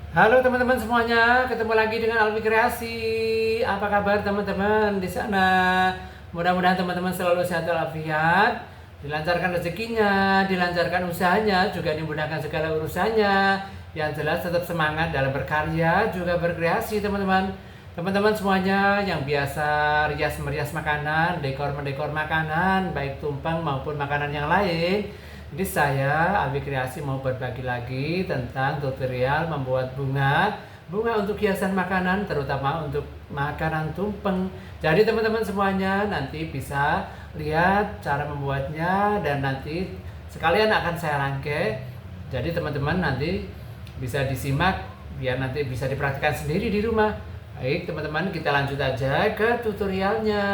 Halo teman-teman semuanya, ketemu lagi dengan Alfi Kreasi. Apa kabar teman-teman di sana? Mudah-mudahan teman-teman selalu sehat walafiat, dilancarkan rezekinya, dilancarkan usahanya, juga dimudahkan segala urusannya. Yang jelas tetap semangat dalam berkarya, juga berkreasi teman-teman. Teman-teman semuanya yang biasa rias merias makanan, dekor mendekor makanan, baik tumpeng maupun makanan yang lain. Jadi saya, Alwi Kreasi, mau berbagi lagi tentang tutorial membuat bunga untuk hiasan makanan, terutama untuk makanan tumpeng. Jadi teman-teman semuanya nanti bisa lihat cara membuatnya dan nanti sekalian akan saya rangkai. Jadi teman-teman nanti bisa disimak biar nanti bisa dipraktikkan sendiri di rumah. Baik teman-teman, kita lanjut aja ke tutorialnya.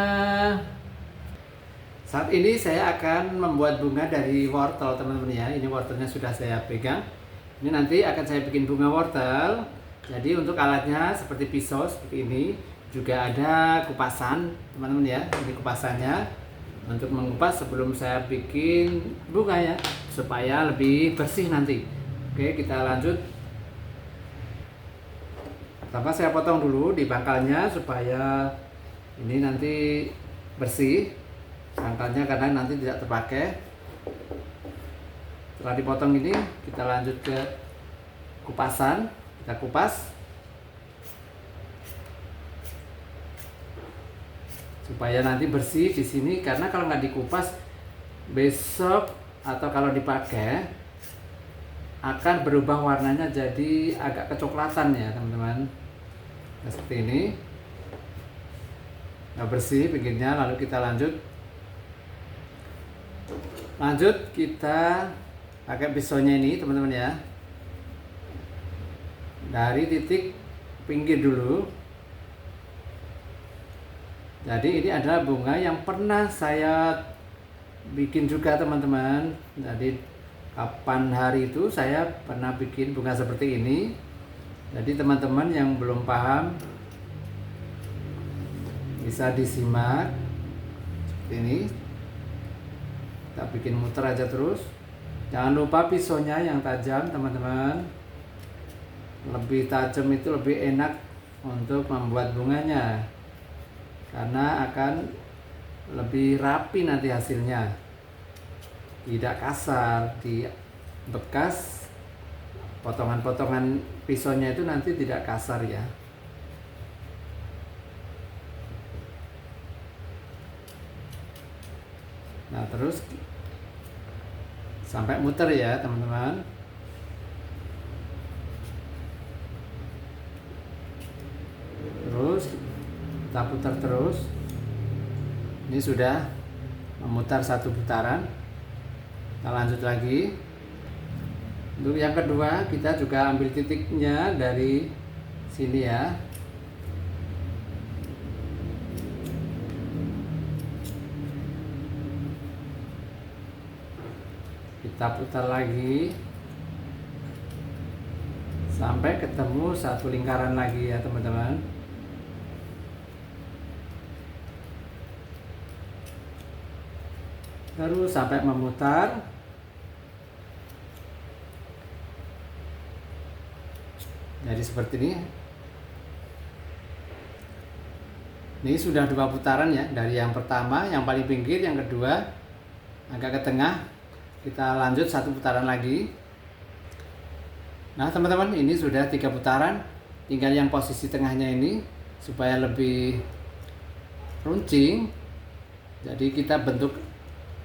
Saat ini saya akan membuat bunga dari wortel teman-teman ya. Ini wortelnya sudah saya pegang. Ini nanti akan saya bikin bunga wortel. Jadi untuk alatnya seperti pisau seperti ini. Juga ada kupasan teman-teman ya. Ini kupasannya untuk mengupas sebelum saya bikin bunga ya. Supaya lebih bersih nanti. Oke, kita lanjut. Pertama saya potong dulu di pangkalnya supaya ini nanti bersih pangkalnya karena nanti tidak terpakai. Setelah dipotong ini kita lanjut ke kupasan, kita kupas supaya nanti bersih di sini, karena kalau nggak dikupas besok atau kalau dipakai akan berubah warnanya jadi agak kecoklatan ya teman-teman. Nah, seperti ini nggak bersih pinggirnya. Lalu kita lanjut kita pakai pisaunya ini teman-teman ya, dari titik pinggir dulu. Jadi ini adalah bunga yang pernah saya bikin juga teman-teman. Jadi kapan hari itu saya pernah bikin bunga seperti ini. Jadi teman-teman yang belum paham bisa disimak seperti ini. Kita bikin muter aja terus. Jangan lupa pisaunya yang tajam teman-teman. Lebih tajam itu lebih enak untuk membuat bunganya, karena akan lebih rapi nanti hasilnya, tidak kasar. Di bekas potongan-potongan pisaunya itu nanti tidak kasar ya. Nah terus sampai muter ya teman-teman. Terus kita putar terus. Ini sudah memutar satu putaran. Kita lanjut lagi. Untuk yang kedua kita juga ambil titiknya dari sini ya. Kita putar lagi sampai ketemu satu lingkaran lagi ya teman-teman. Terus sampai memutar. Jadi seperti ini. Ini sudah dua putaran ya, dari yang pertama yang paling pinggir, yang kedua agak ke tengah. Kita lanjut satu putaran lagi. Nah teman-teman, ini sudah 3 putaran. Tinggal yang posisi tengahnya ini supaya lebih runcing. Jadi kita bentuk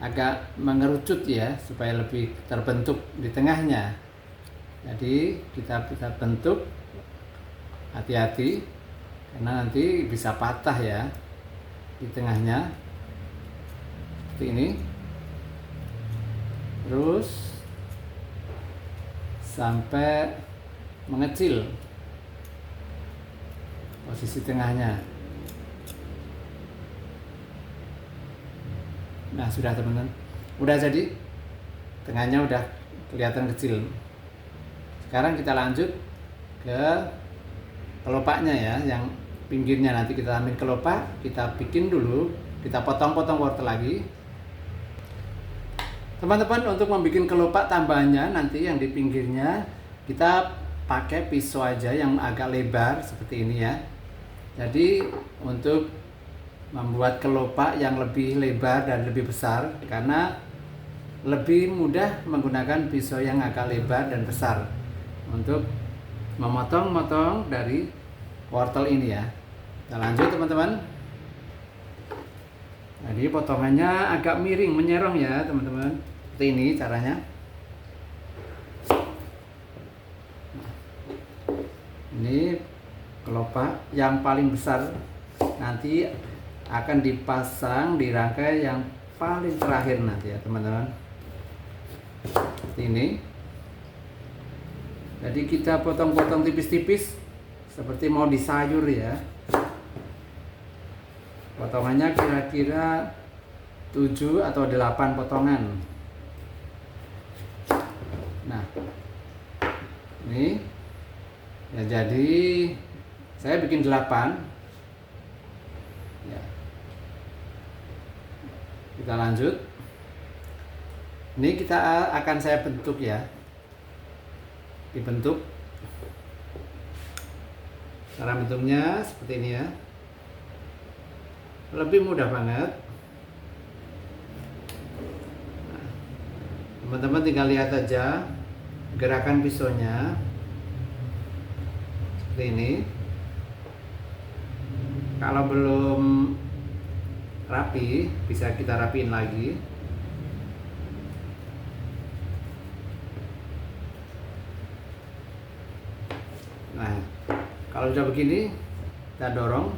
agak mengerucut ya, supaya lebih terbentuk di tengahnya. Jadi kita bentuk, hati-hati karena nanti bisa patah ya di tengahnya. Seperti ini. Terus sampai mengecil posisi tengahnya. Nah sudah teman-teman, udah jadi, tengahnya udah kelihatan kecil. Sekarang kita lanjut ke kelopaknya ya, yang pinggirnya nanti kita ambil kelopak, kita bikin dulu, kita potong-potong wortel lagi. Teman-teman, untuk membuat kelopak tambahannya nanti yang di pinggirnya kita pakai pisau aja yang agak lebar seperti ini ya. Jadi untuk membuat kelopak yang lebih lebar dan lebih besar, karena lebih mudah menggunakan pisau yang agak lebar dan besar untuk memotong-motong dari wortel ini ya. Kita lanjut teman-teman. Jadi potongannya agak miring, menyerong ya teman-teman. Seperti ini caranya. Ini kelopak yang paling besar nanti akan dipasang di rangkai yang paling terakhir nanti ya teman-teman. Seperti ini. Jadi kita potong-potong tipis-tipis seperti mau disayur ya. Potongannya kira-kira 7 atau 8 potongan. Nah, ini ya, jadi saya bikin 8 ya. Kita lanjut. Ini kita akan saya bentuk ya. Dibentuk. Cara bentuknya seperti ini ya. Lebih mudah banget. Nah, teman-teman tinggal lihat aja gerakan pisaunya. Seperti ini. Kalau belum rapi, bisa kita rapiin lagi. Nah, kalau udah begini, kita dorong.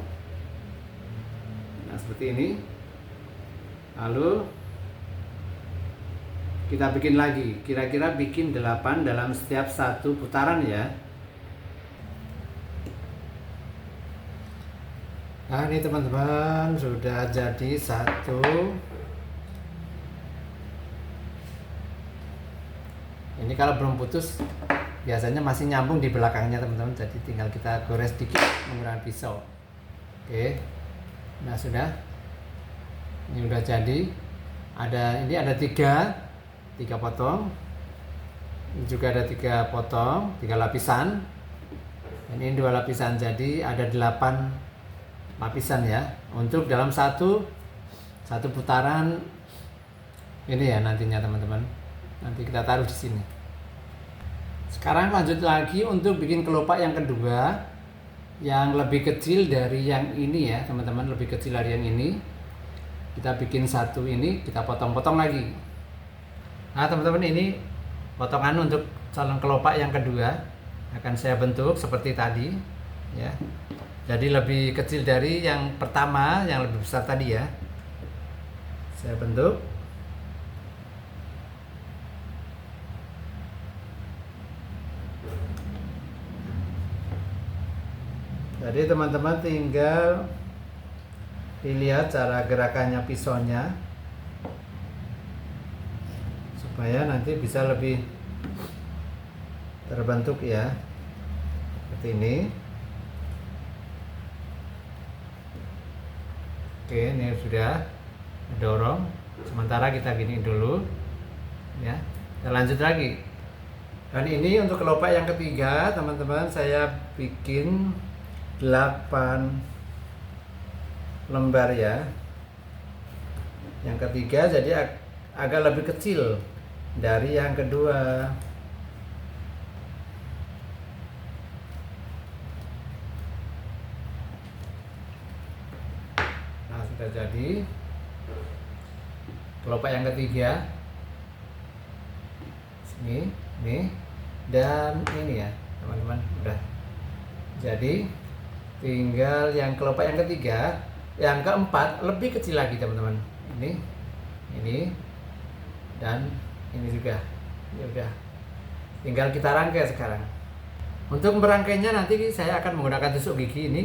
Nah, seperti ini. Lalu kita bikin lagi. Kira-kira bikin 8 dalam setiap satu putaran ya. Nah, ini teman-teman sudah jadi satu. Ini kalau belum putus biasanya masih nyambung di belakangnya teman-teman. Jadi tinggal kita gores dikit menggunakan pisau. Oke. Nah, sudah. Ini udah jadi. Ini ada tiga potong. Ini juga ada 3 potong, 3 lapisan. Ini 2 lapisan, jadi ada 8 lapisan ya, untuk dalam satu putaran ini ya nantinya teman-teman. Nanti kita taruh di sini. Sekarang lanjut lagi untuk bikin kelopak yang kedua, yang lebih kecil dari yang ini ya teman-teman, lebih kecil dari yang ini. Kita bikin satu ini, kita potong-potong lagi. Nah teman-teman, ini potongan untuk calon kelopak yang kedua akan saya bentuk seperti tadi ya. Jadi lebih kecil dari yang pertama, yang lebih besar tadi ya. Saya bentuk. Jadi teman-teman tinggal dilihat cara gerakannya pisaunya supaya nanti bisa lebih terbentuk ya. Seperti ini. Oke, ini sudah dorong. Sementara kita gini dulu ya. Kita lanjut lagi. Dan ini untuk kelopak yang ketiga teman-teman, saya bikin 8 lembar ya. Yang ketiga jadi agak lebih kecil dari yang kedua. Nah, sudah jadi kelopak yang ketiga. Sini, ini, dan ini ya, teman-teman, udah jadi. Tinggal yang kelopak yang ketiga, yang keempat lebih kecil lagi teman-teman. Ini, dan ini juga. Ya udah, tinggal kita rangkai sekarang. Untuk merangkainya nanti saya akan menggunakan tusuk gigi ini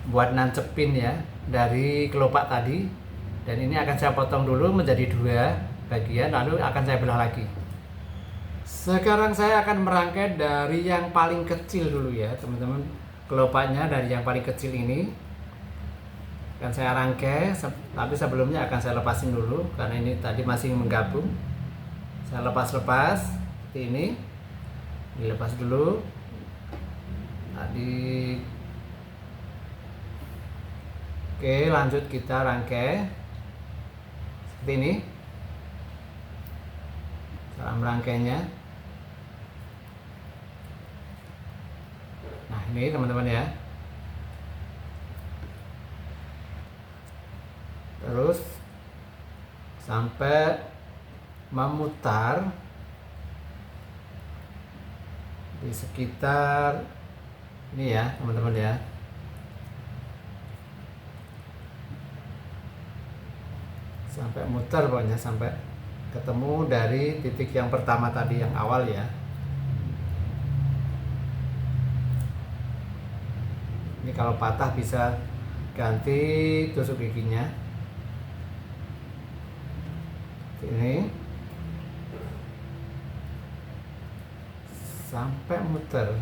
buat nancepin ya dari kelopak tadi. Dan ini akan saya potong dulu menjadi 2 bagian, lalu akan saya belah lagi. Sekarang saya akan merangkai dari yang paling kecil dulu ya teman-teman. Kelopaknya dari yang paling kecil ini akan saya rangkai, tapi sebelumnya akan saya lepasin dulu karena ini tadi masih menggabung. Saya lepas seperti ini, dilepas dulu adik-adik. Oke, lanjut kita rangkai seperti ini cara merangkainya. Nah, ini teman-teman ya. Terus sampai memutar di sekitar ini ya teman-teman ya. Sampai muter pokoknya, sampai ketemu dari titik yang pertama tadi yang awal ya. Ini kalau patah bisa ganti tusuk giginya. Ini sampai muter.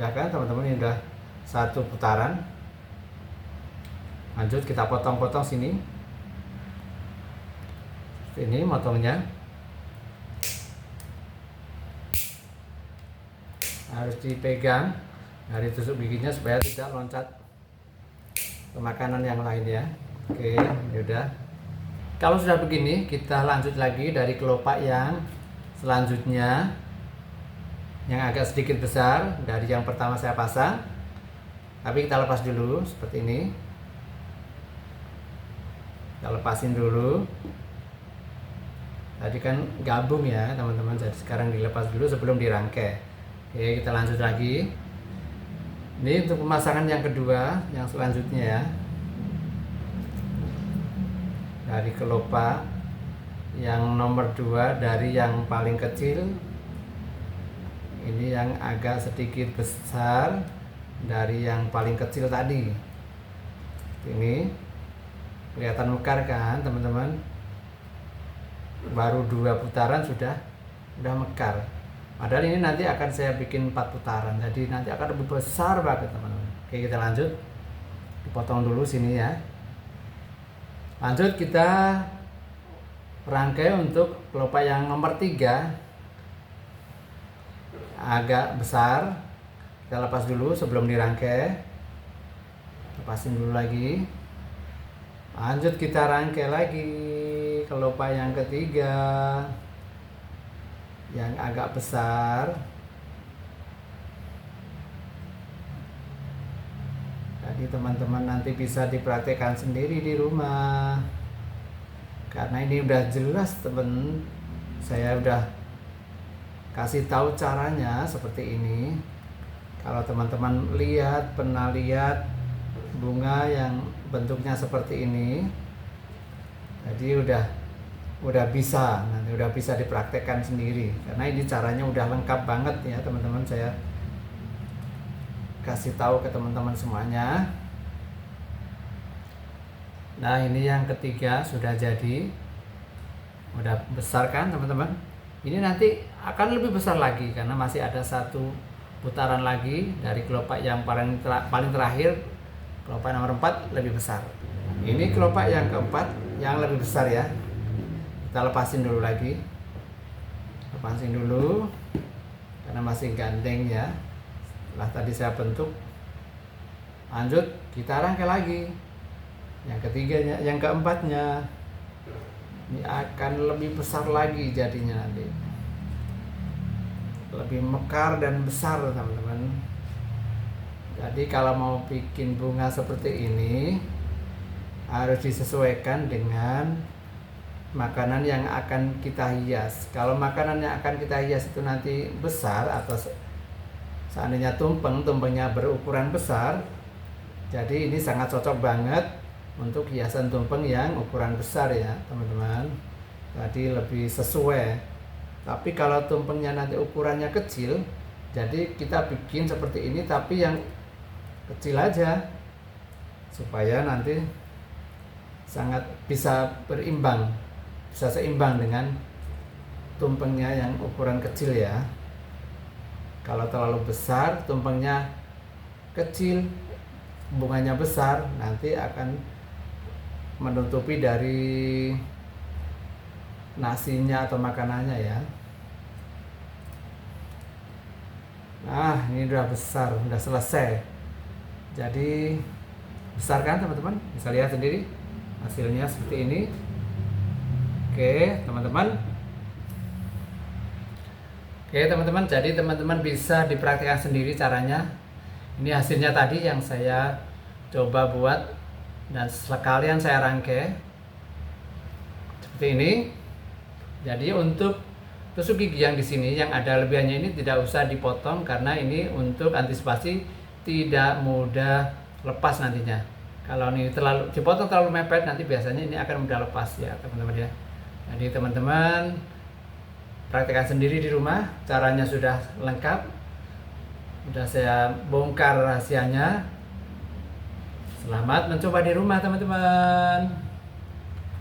Udah kan teman-teman, ini udah satu putaran. Lanjut kita potong-potong sini. Ini motongnya harus dipegang dari tusuk giginya supaya tidak loncat ke makanan yang lain ya. Oke, ini udah. Kalau sudah begini, kita lanjut lagi dari kelopak yang selanjutnya yang agak sedikit besar dari yang pertama saya pasang. Tapi kita lepas dulu seperti ini. Kita lepasin dulu. Tadi kan gabung ya teman-teman, jadi sekarang dilepas dulu sebelum dirangkai. Oke, kita lanjut lagi. Ini untuk pemasangan yang kedua, yang selanjutnya ya. Dari kelopak yang nomor 2 dari yang paling kecil, ini yang agak sedikit besar dari yang paling kecil tadi. Ini kelihatan mekar kan teman-teman? Baru 2 putaran sudah mekar. Padahal ini nanti akan saya bikin 4 putaran, jadi nanti akan lebih besar banget teman-teman. Oke, kita lanjut. Dipotong dulu sini ya. Lanjut kita rangkai untuk kelopak yang nomor 3, agak besar. Kita lepas dulu sebelum dirangkai. Lepasin dulu lagi. Lanjut kita rangkai lagi kelopak yang ketiga yang agak besar. Jadi teman-teman nanti bisa dipraktekkan sendiri di rumah, karena ini udah jelas teman, saya udah kasih tahu caranya seperti ini. Kalau teman-teman pernah lihat bunga yang bentuknya seperti ini, jadi udah bisa, nanti udah bisa dipraktekkan sendiri, karena ini caranya udah lengkap banget ya teman-teman. Saya kasih tahu ke teman-teman semuanya. Nah, ini yang ketiga sudah jadi, udah besar kan teman-teman. Ini nanti akan lebih besar lagi karena masih ada satu putaran lagi dari kelopak yang paling terakhir. Kelopak nomor 4 lebih besar. Ini kelopak yang keempat yang lebih besar ya. Kita lepasin dulu lagi. Lepasin dulu karena masih gandeng ya. Setelah tadi saya bentuk. Lanjut kita rangkai lagi. Yang ketiganya, yang keempatnya. Ini akan lebih besar lagi jadinya nanti. Lebih mekar dan besar teman-teman. Jadi kalau mau bikin bunga seperti ini harus disesuaikan dengan makanan yang akan kita hias. Kalau makanan yang akan kita hias itu nanti besar atau seandainya tumpengnya berukuran besar, jadi ini sangat cocok banget untuk hiasan tumpeng yang ukuran besar ya teman-teman. Jadi lebih sesuai. Tapi kalau tumpengnya nanti ukurannya kecil, jadi kita bikin seperti ini tapi yang kecil aja supaya nanti sangat bisa berimbang, bisa seimbang dengan tumpengnya yang ukuran kecil ya. Kalau terlalu besar, tumpengnya kecil, bunganya besar, nanti akan menutupi dari nasinya atau makanannya ya. Nah, ini udah besar, udah selesai. Jadi besar kan teman-teman, bisa lihat sendiri hasilnya seperti ini. Oke teman-teman, jadi teman-teman bisa dipraktikkan sendiri caranya. Ini hasilnya tadi yang saya coba buat dan sekalian saya rangkai seperti ini. Jadi untuk tusuk gigi yang di sini yang ada lebihannya ini tidak usah dipotong karena ini untuk antisipasi tidak mudah lepas nantinya. Kalau ini dipotong terlalu mepet nanti biasanya ini akan mudah lepas ya teman-teman ya. Jadi teman-teman praktekkan sendiri di rumah, caranya sudah lengkap. Sudah saya bongkar rahasianya. Selamat mencoba di rumah teman-teman.